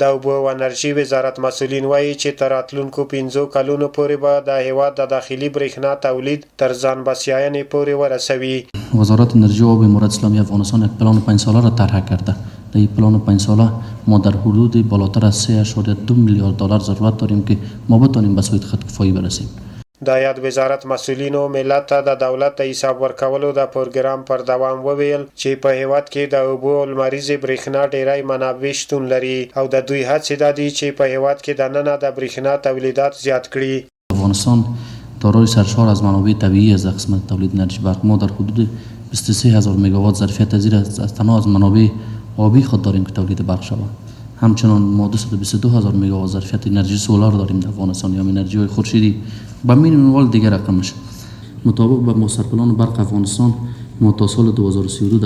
د اوبو او انرژي وزارت مسؤلین وایي چې تر راتلونکو 5 کلونو پورې به د هیواد د داخلي برېښنا تولید تر ځان بسیاینې پورې ورسوي. وزارت انرژی و آب امارات اسلامی افغانستان یک پلان 5 ساله را طرح کرده. در این پلان 5 ساله ما در حدود بالاتر از 3.2 میلیارد دلار ضرورت داریم که ما بتوانیم به سوی خودکفایی برسیم. د یاد وزارت مسؤلینو ملت ته د دولت د حساب ورکولو د پروګرام پر دوام وویل چې په هیواد کې د اوبو او لمریزې برېښنا ډېری منابع شتون لري او د دوی هڅې دا دي چې په هیواد کې دننه د برېښنا تولیدات زیات کړي. افغانستان دارای سرشار از منابع طبیعی از قسمت تولید انرژی برق. ما در حدود 23000 مگاوات ظرفیت زیر از تنها از منابع آبی خود داریم که تولید برق شود. همچنان ما 222000 مگاوات ظرفیت انرژی سولار داریم در افغانستان یا انرژی های خورشیدی با مینیمم دیگر رقم میشه. مطابق با ماستر پلان برق افغانستان ما تا سال 2032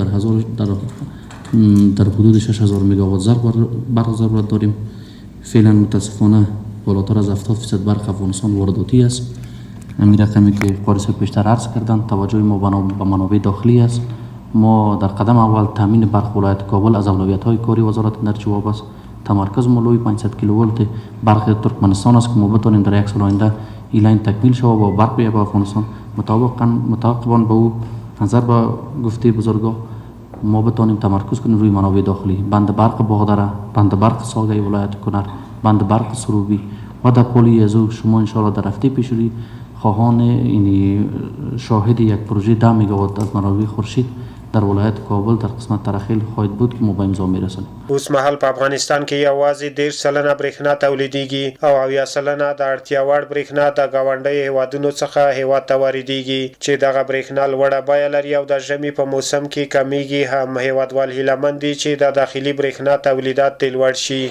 در حدود 6000 مگاوات برق ضرورت داریم. فعلا متاسفانه بالاتر از 70% برق افغانستان وارداتی است. همین رقمی که قارس پیشتر عرض کردن توجه ما به منابع داخلی است. ما در قدم اول تامین برق ولایت کابل از اولویت‌های کاری وزارت انرژی و آب است. تمرکز مولوی 500 کیلوولت برق ترکمنستان است که ما بتوانیم در یک سال آینده این لاین تکمیل شود و برق بیاید به افغانستان. مطابقاً به او نظر به گفته بزرگان ما بتوانیم تمرکز کنیم روی منابع داخلی. بند برق باغدره، بند برق ساگه ولایت کنر، بند برق سروبی و در پلی ازو شما انشاءالله در هفته پیشروی خواهان اینی شاهد یک پروژه 10 مگاوات از منابع خورشید در ولایت کابل در قسمت ترخیل خواهد بود که ما به امضا میرسونیم. اوس مهال په افغانستان کې یوازې 10 سلنه برېښنا تولیدېږي او 80 سلنه د اړتیا وړ برېښنا د ګاونډیو هیوادونو څخه هیواد ته واردېږي چې دغه برېښنا لوړه بیه لري او د ژمي په موسم کې کمیږي. هم هیوادوال هیله مند دي چې د داخلي برېښنا تولیدات تل لوړ شي.